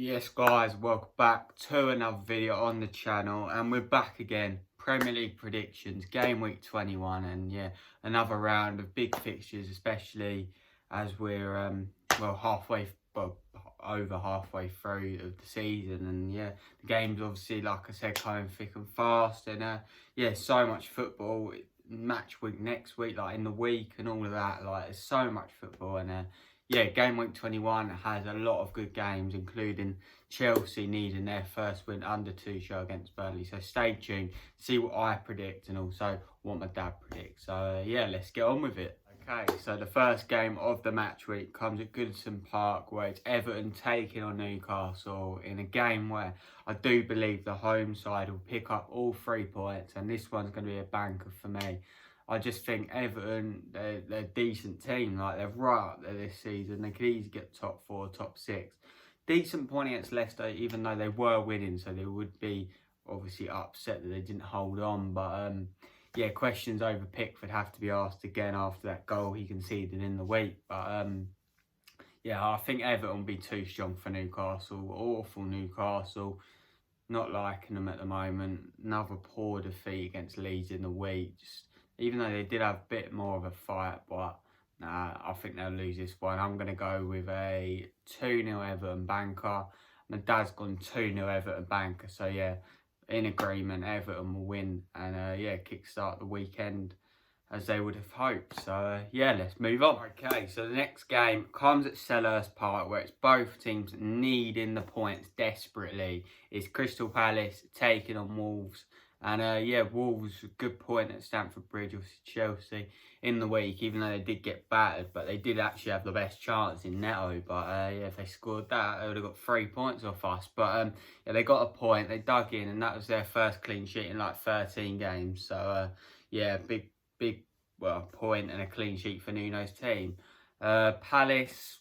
Yes guys, welcome back to another video on the channel, and we're back again. Premier League predictions, game week 21, and yeah, another round of big fixtures, especially as we're over halfway through of the season. And yeah, the games obviously, like I said, coming thick and fast, and yeah, so much football. Match week next week, like in the week and all of that, like there's so much football. And yeah, game week 21 has a lot of good games, including Chelsea needing their first win under 2 show against Burnley. So stay tuned, see what I predict and also what my dad predicts. So yeah, let's get on with it. Okay, so the first game of the match week comes at Goodison Park, where it's Everton taking on Newcastle in a game where I do believe the home side will pick up all 3 points, and this one's going to be a banker for me. I just think Everton, they're a decent team. Like, they're right up there this season. They could easily get top 4, top 6. Decent point against Leicester, even though they were winning, so they would be obviously upset that they didn't hold on. But yeah, questions over Pickford have to be asked again after that goal he conceded in the week. But yeah, I think Everton will be too strong for Newcastle. Awful Newcastle. Not liking them at the moment. Another poor defeat against Leeds in the week. Even though they did have a bit more of a fight, but nah, I think they'll lose this one. I'm going to go with a 2-0 Everton banker. My dad's gone 2-0 Everton banker. So yeah, in agreement, Everton will win and yeah, kickstart the weekend as they would have hoped. So yeah, let's move on. Okay, so the next game comes at Selhurst Park, where it's both teams needing the points desperately. It's Crystal Palace taking on Wolves. And yeah, Wolves, a good point at Stamford Bridge, obviously Chelsea in the week, even though they did get battered, but they did actually have the best chance in Neto. But yeah, if they scored that, they would have got 3 points off us. But yeah, they got a point, they dug in, and that was their first clean sheet in like 13 games. So yeah, big, well, point and a clean sheet for Nuno's team. Palace,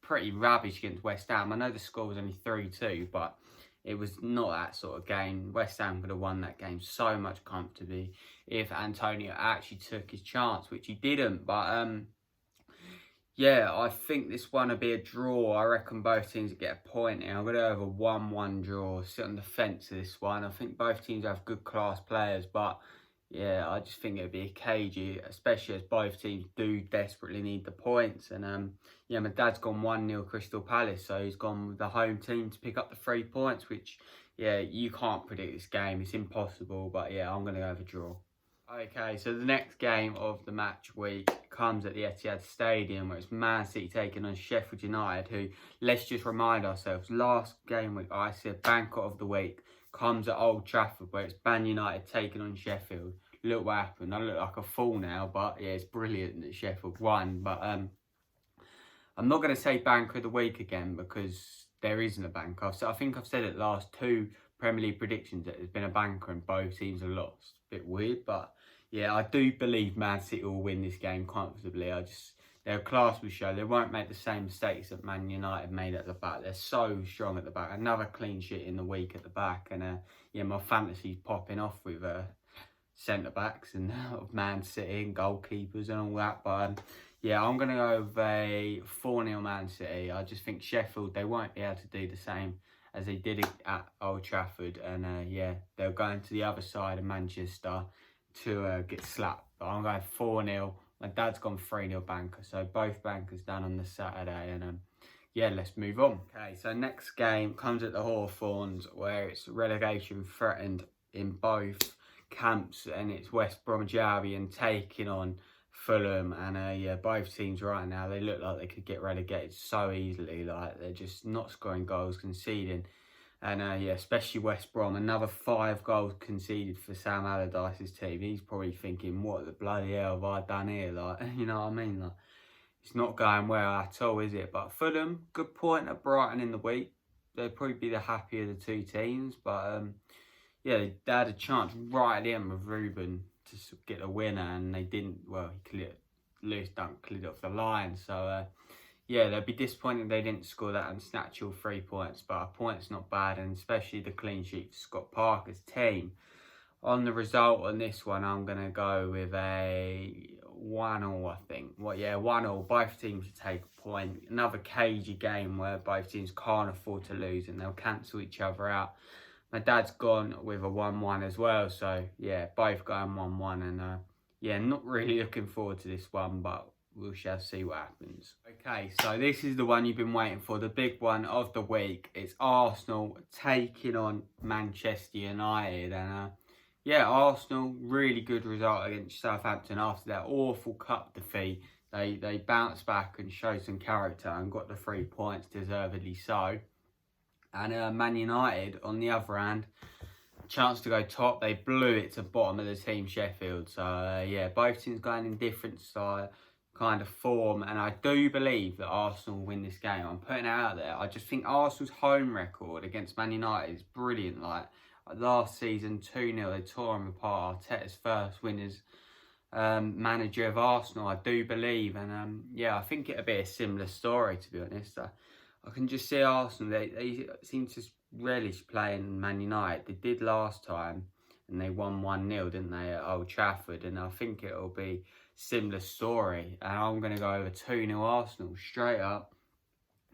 pretty rubbish against West Ham. I know the score was only 3-2, but it was not that sort of game. West Ham could have won that game so much comfortably if Antonio actually took his chance, which he didn't. But yeah, I think this one will be a draw. I reckon both teams will get a point here. I'm going to have a 1-1 draw. Sit on the fence of this one. I think both teams have good class players, but yeah, I just think it'd be a cagey, especially as both teams do desperately need the points. And yeah, my dad's gone 1-0 Crystal Palace, so he's gone with the home team to pick up the 3 points, which, yeah, you can't predict this game. It's impossible, but yeah, I'm going to go with a draw. Okay, so the next game of the match week comes at the Etihad Stadium, where it's Man City taking on Sheffield United, who, let's just remind ourselves, last game week I said banker of the week comes at Old Trafford, where it's Man United taking on Sheffield. Look what happened. I look like a fool now, but yeah, it's brilliant that Sheffield won. But I'm not going to say banker of the week again, because there isn't a banker. So I think I've said it last 2 Premier League predictions that there's been a banker and both teams are lost. Bit weird, but yeah, I do believe Man City will win this game comfortably. They're a class will show. They won't make the same mistakes that Man United made at the back. They're so strong at the back. Another clean sheet in the week at the back. And yeah, my fantasy's popping off with centre-backs and Man City and goalkeepers and all that. But yeah, I'm going to go with a 4-0 Man City. I just think Sheffield, they won't be able to do the same as they did at Old Trafford. And yeah, they'll go into the other side of Manchester to get slapped. But I'm going 4-0. My dad's gone 3-0 banker. So both bankers done on the Saturday. And yeah, let's move on. Okay, so next game comes at the Hawthorns, where it's relegation threatened in both camps, and it's West Bromwich Albion taking on Fulham. And yeah, both teams right now, they look like they could get relegated so easily. Like, they're just not scoring goals, conceding. And yeah, especially West Brom, another 5 goals conceded for Sam Allardyce's team. He's probably thinking, what the bloody hell have I done here? Like, you know what I mean? Like, it's not going well at all, is it? But Fulham, good point at Brighton in the week. They'd probably be the happier of the 2 teams. But yeah, they had a chance right at the end with Ruben to get a winner, and they didn't. Well, Lewis Dunk cleared it off the line. So yeah, they'd be disappointed they didn't score that and snatch all 3 points. But a point's not bad, and especially the clean sheet for Scott Parker's team. On the result on this one, I'm going to go with a 1-1, I think. Well, yeah, 1-1. Both teams to take a point. Another cagey game where both teams can't afford to lose and they'll cancel each other out. My dad's gone with a 1-1 as well. So, yeah, both going 1-1. And, yeah, not really looking forward to this one, but we shall see what happens. Okay, so this is the one you've been waiting for, the big one of the week. It's Arsenal taking on Manchester United. And, yeah, Arsenal, really good result against Southampton after that awful cup defeat. They bounced back and showed some character and got the 3 points, deservedly so. And Man United, on the other hand, chance to go top. They blew it to bottom of the team, Sheffield. So, yeah, both teams going in different style, kind of form. And I do believe that Arsenal will win this game. I'm putting it out there. I just think Arsenal's home record against Man United is brilliant. Like, last season, 2-0, they tore them apart. Arteta's first win as manager of Arsenal, I do believe. And, yeah, I think it'll be a similar story, to be honest. I can just see Arsenal, they seem to relish playing Man United. They did last time, and they won 1-0, didn't they, at Old Trafford? And I think it'll be a similar story. And I'm going to go over 2-0 Arsenal, straight up.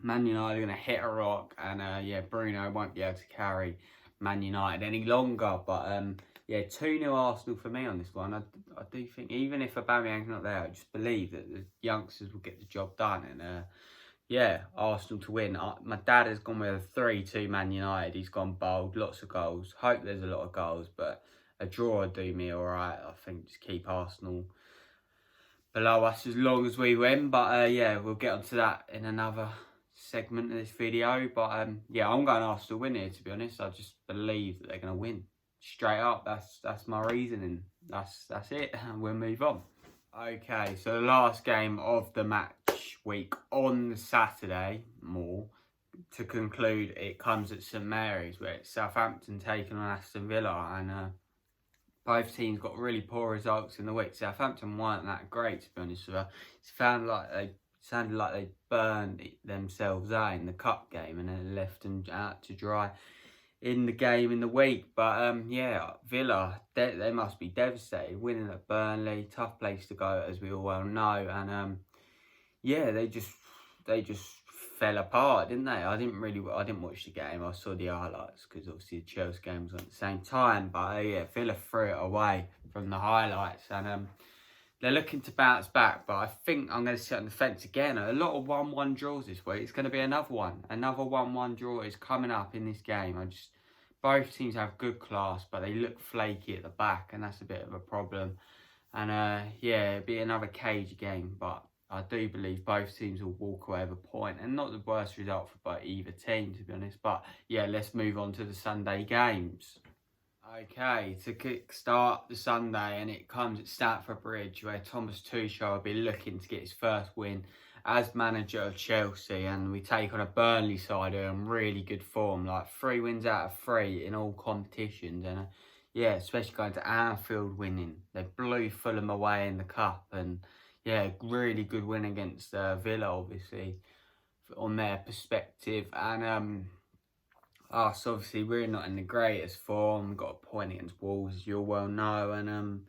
Man United are going to hit a rock, and, yeah, Bruno won't be able to carry Man United any longer. But, yeah, 2-0 Arsenal for me on this one. I do think, even if Aubameyang's not there, I just believe that the youngsters will get the job done. And, yeah, Arsenal to win. My dad has gone with a 3-2 Man United. He's gone bold, lots of goals. Hope there's a lot of goals, but a draw would do me all right. I think just keep Arsenal below us as long as we win. But, yeah, we'll get onto that in another segment of this video. But, yeah, I'm going Arsenal win here, to be honest. I just believe that they're going to win. Straight up, that's my reasoning. That's it. We'll move on. Okay, so the last game of the match week on Saturday, to conclude, it comes at St Mary's, where it's Southampton taking on Aston Villa, and both teams got really poor results in the week. Southampton weren't that great, to be honest with you. It sounded like they burned themselves out in the cup game and then left them out to dry in the game in the week. But yeah, Villa, they must be devastated, winning at Burnley, tough place to go, as we all well know. And yeah, they just fell apart, didn't they? I didn't watch the game. I saw the highlights because obviously the Chelsea game was on at the same time. But yeah, Villa threw it away from the highlights, and they're looking to bounce back. But I think I'm going to sit on the fence again. A lot of 1-1 draws this week. It's going to be another one. Another 1-1 draw is coming up in this game. Both teams have good class, but they look flaky at the back, and that's a bit of a problem. And yeah, it'll be another cage game, but I do believe both teams will walk away with a point, and not the worst result for either team, to be honest. But yeah, let's move on to the Sunday games. Okay, to kick-start the Sunday, and it comes at Stamford Bridge, where Thomas Tuchel will be looking to get his first win as manager of Chelsea, and we take on a Burnley side who are in really good form, like 3 wins out of 3 in all competitions. And yeah, especially going to Anfield winning. They blew Fulham away in the cup, and yeah, really good win against Villa, obviously, on their perspective. And us, obviously, we're not in the greatest form. We've got a point against Wolves, as you'll well know. And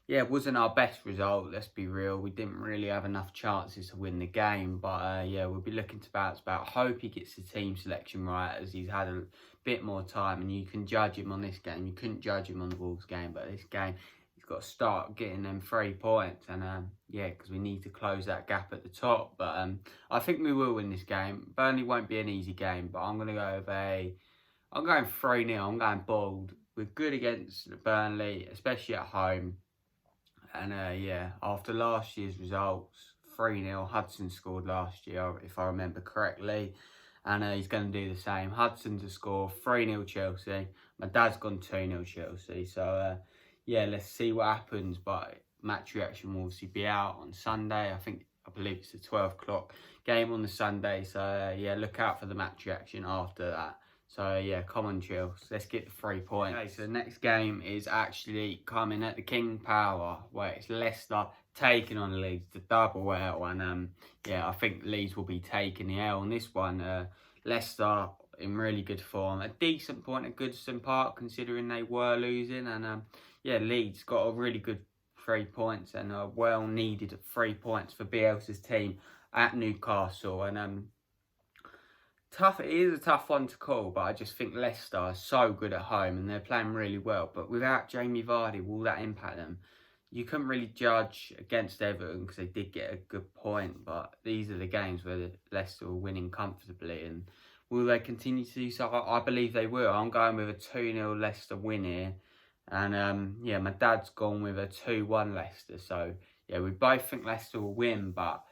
yeah, it wasn't our best result, let's be real. We didn't really have enough chances to win the game. But yeah, we'll be looking to bounce back. Hope he gets the team selection right, as he's had a bit more time. And you can judge him on this game. You couldn't judge him on the Wolves game. But this game, he's got to start getting them 3 points. And yeah, because we need to close that gap at the top. But I think we will win this game. Burnley won't be an easy game. But I'm going to go with I'm going 3-0. I'm going bold. We're good against Burnley, especially at home. And yeah, after last year's results, 3-0, Hudson scored last year, if I remember correctly. And he's going to do the same. Hudson to score, 3-0 Chelsea. My dad's gone 2-0 Chelsea. So yeah, let's see what happens. But match reaction will obviously be out on Sunday. I believe it's a 12 o'clock game on the Sunday. So yeah, look out for the match reaction after that. So yeah, come on, Chills. Let's get the 3 points. Okay, so the next game is actually coming at the King Power, where it's Leicester taking on Leeds, the double L. And yeah, I think Leeds will be taking the L on this one. Leicester in really good form. A decent point at Goodison Park, considering they were losing. And yeah, Leeds got a really good 3 points and a well-needed 3 points for Bielsa's team at Newcastle. And it is a tough one to call, but I just think Leicester are so good at home and they're playing really well. But without Jamie Vardy, will that impact them? You couldn't really judge against Everton because they did get a good point, but these are the games where Leicester are winning comfortably. And will they continue to do so? I believe they will. I'm going with a 2-0 Leicester win here. And yeah, my dad's gone with a 2-1 Leicester. So yeah, we both think Leicester will win, but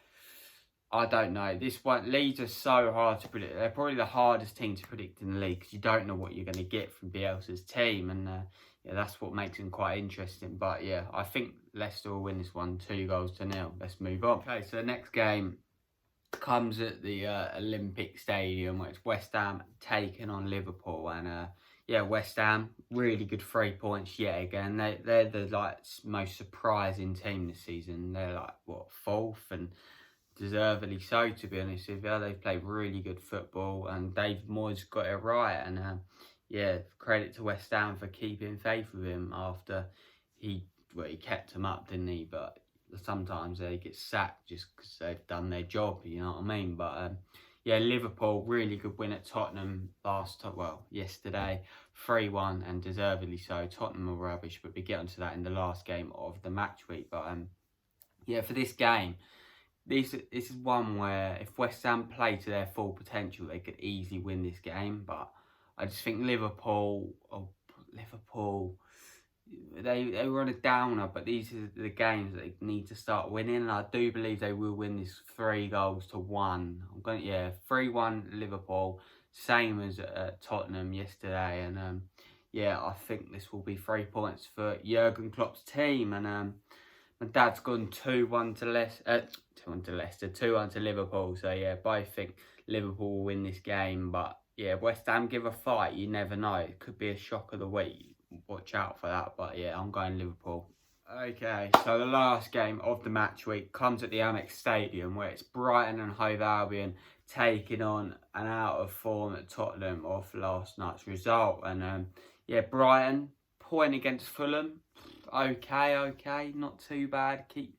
I don't know. This one, Leeds are so hard to predict. They're probably the hardest team to predict in the league because you don't know what you're going to get from Bielsa's team. And yeah, that's what makes them quite interesting. But yeah, I think Leicester will win this one 2-0. Let's move on. Okay, so the next game comes at the Olympic Stadium, where it's West Ham taking on Liverpool. And yeah, West Ham, really good 3 points yet again. They're the most surprising team this season. They're fourth, and deservedly so, to be honest with you. They've played really good football and Dave Moyes got it right. And yeah, credit to West Ham for keeping faith with him after he kept them up, didn't he? But sometimes they get sacked just because they've done their job, you know what I mean? But yeah, Liverpool, really good win at Tottenham yesterday, 3-1, and deservedly so. Tottenham are rubbish, but we get onto that in the last game of the match week. But yeah, for this game, this is one where if West Ham play to their full potential, they could easily win this game. But I just think Liverpool, they were on a downer, but these are the games that they need to start winning. And I do believe they will win this 3-1. 3-1 Liverpool, same as Tottenham yesterday. And yeah, I think this will be 3 points for Jurgen Klopp's team. And my dad's gone 2-1 to Leicester, 2-1 to Liverpool. So yeah, both think Liverpool will win this game. But yeah, West Ham give a fight. You never know. It could be a shock of the week. Watch out for that. But yeah, I'm going Liverpool. Okay, so the last game of the match week comes at the Amex Stadium, where it's Brighton and Hove Albion taking on an out of form at Tottenham off last night's result. And yeah, Brighton, point against Fulham. Okay, not too bad. Keep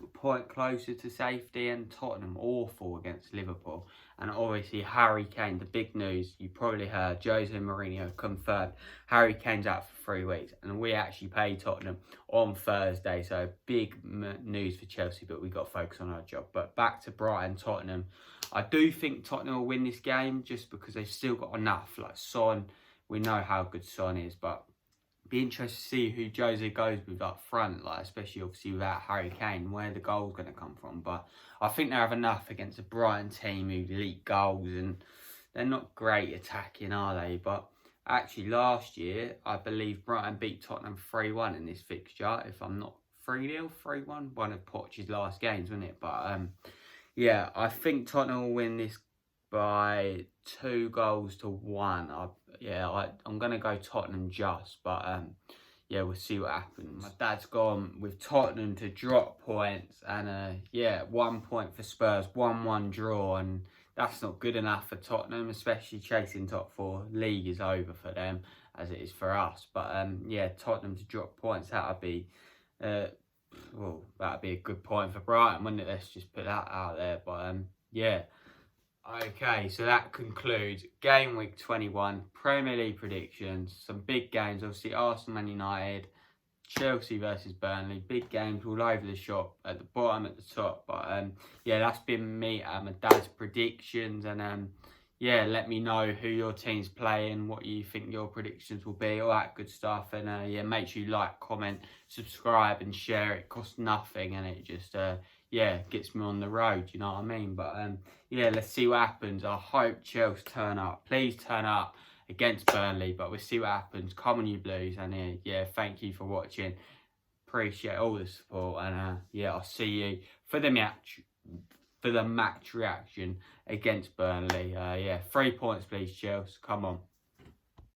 a point closer to safety. And Tottenham, awful against Liverpool. And obviously Harry Kane, the big news you probably heard, Jose Mourinho confirmed Harry Kane's out for 3 weeks, and we actually pay Tottenham on Thursday. So big news for Chelsea, but we've got to focus on our job. But back to Brighton, Tottenham. I do think Tottenham will win this game just because they've still got enough. Like Son, we know how good Son is, but be interested to see who Jose goes with up front, especially obviously without Harry Kane, where the goal's going to come from. But I think they have enough against a Brighton team who leak goals, and they're not great attacking, are they? But actually last year, I believe Brighton beat Tottenham 3-1 in this fixture, if I'm not 3-0, 3-1, one of Poch's last games, wasn't it? But yeah, I think Tottenham will win this by 2-1. I'm going to go Tottenham just, but yeah, we'll see what happens. My dad's gone with Tottenham to drop points, and yeah, 1 point for Spurs, 1-1 draw, and that's not good enough for Tottenham, especially chasing top 4. League is over for them, as it is for us. But yeah, Tottenham to drop points, that'd be a good point for Brighton, wouldn't it? Let's just put that out there. But yeah. Okay, so that concludes Game Week 21, Premier League predictions. Some big games, obviously Arsenal and United, Chelsea versus Burnley. Big games all over the shop, at the bottom, at the top. But yeah, that's been me and my dad's predictions. And yeah, let me know who your team's playing, what you think your predictions will be, all that good stuff. And yeah, make sure you like, comment, subscribe and share. It costs nothing, and it just yeah, gets me on the road, you know what I mean? But yeah, let's see what happens. I hope Chelsea turn up. Please turn up against Burnley, but we'll see what happens. Come on, you Blues. And yeah, thank you for watching. Appreciate all the support. And yeah, I'll see you for the match reaction against Burnley. Yeah, 3 points, please, Chelsea. Come on.